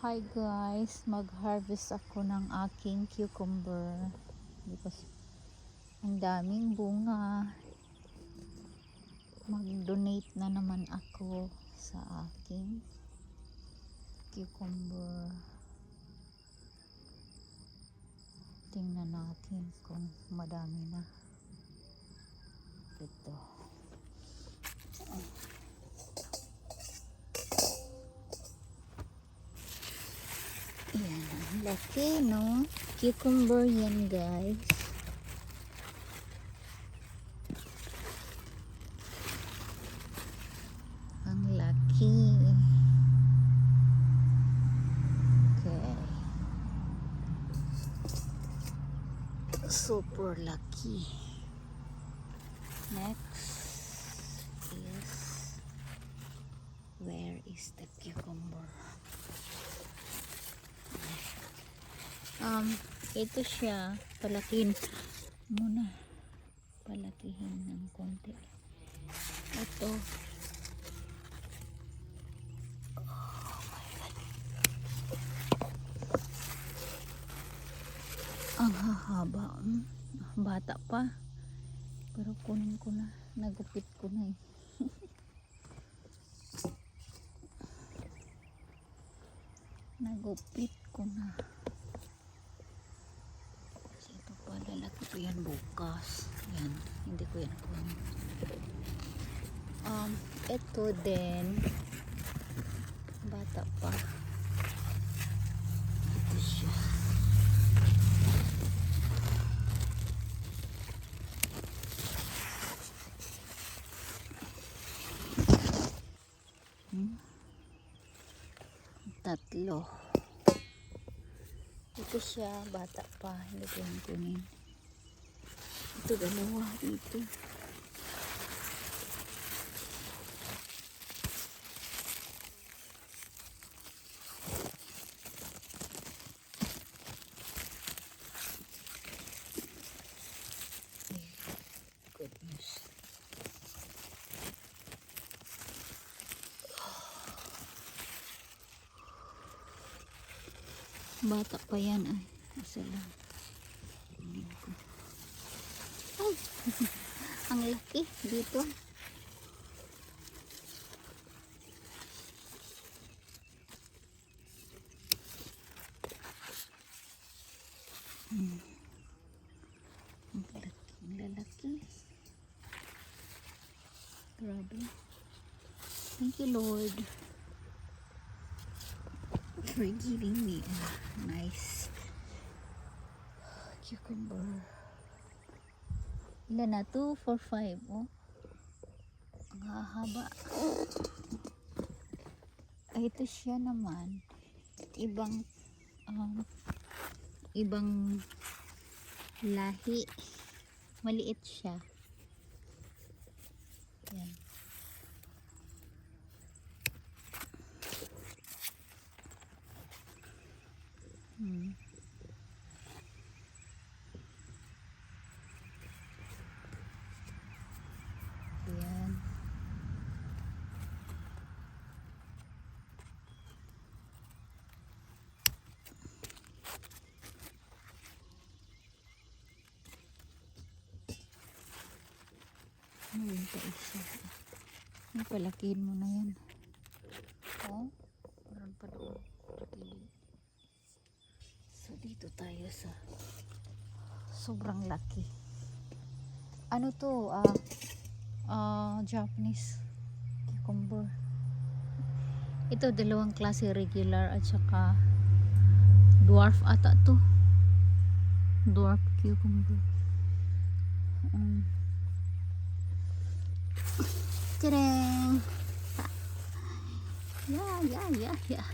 Hi guys, mag-harvest ako ng aking cucumber because ang daming bunga. Mag-donate na naman ako sa aking cucumber. Tingnan natin kung madami na. Ito. Yan, ang laki, no? Cucumber yan, guys. Ang laki. Okay. Super laki. Next is, where is the cucumber? Ito siya, palakihin muna, palakihin ng konti. Ito, oh my God, ang hahaba. Bata pa, pero kunin ko na, nagupit ko na eh. Nagupit ko na. Lalaki ko yan bukas. Yan, hindi ko yan kunin. Ito din bata pa. Ito siya. Tatlo. Ito siya, bata pa, hindi ko yan kunin. Ito dalawa dito. Goodness. Bata pa yan ay. Isa lang. Ay, ang laki dito. Ang lalaki. Grabe. Thank you, Lord, for giving me a nice cucumber. Ilan na? 2, 4, 5. Oh, ang hahaba. Ay, ito siya naman. Ibang ibang lahi. Maliit siya. Yan. Yan. Ayun pa isa. Ay, palakihin mo na yan. Oh, meron pa doon. So, dito tayo sa sobrang laki. Ano to? Japanese cucumber. Ito, dalawang klase, regular at saka dwarf ata to. Dwarf cucumber. Tireng! Yeah.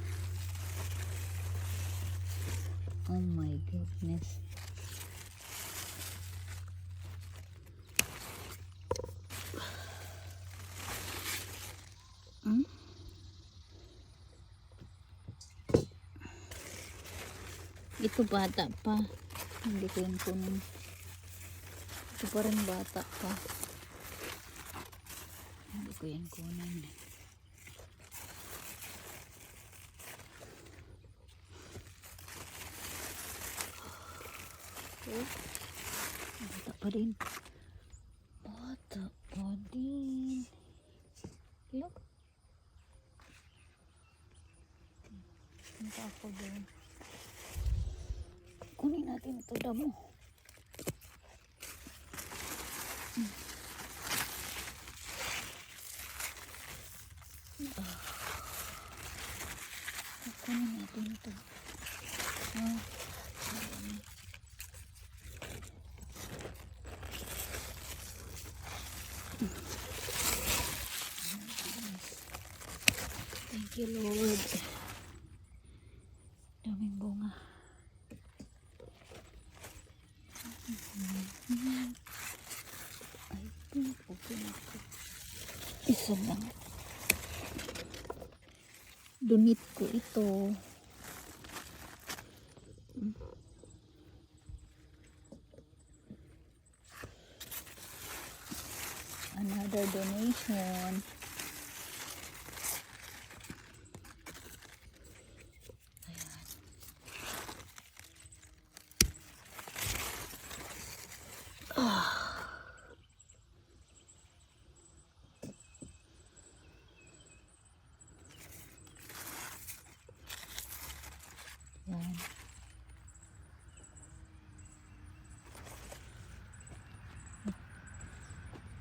Oh my goodness. Ito bata pa. Hindi ko yun kunin. Ito pa rin bata pa. Hindi ko yan kunin. oh. Bata pa din. Bata pa din. Look. Punta ako doon. Kunin natin ito damo. Kunin natin ito. Thank you, Lord. Daming bunga. I think okay na ito. Isa lang. Dunit ko ito. Another donation. Yan.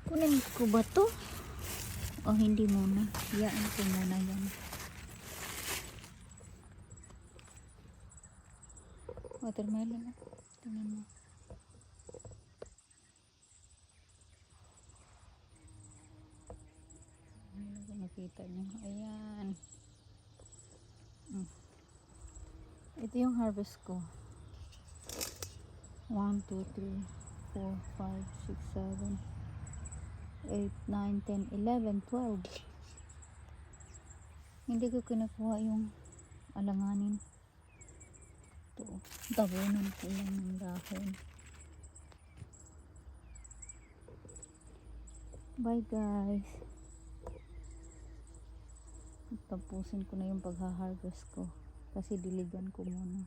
Kunin ko ba to? O hindi muna? Yan ko muna yan. Watermelon na. Tingnan mo. Ano ba nakita nyo? Ayan. Ito yung harvest ko. 1, 2, 3, 4, 5, 6, 7, 8, 9, 10, 11, 12. Hindi ko kinukuha yung alanganin. Ito. Tabunan ko lang ng dahon. Bye guys. Tapusin ko na yung pagha-harvest ko. Kasi diligan ko muna.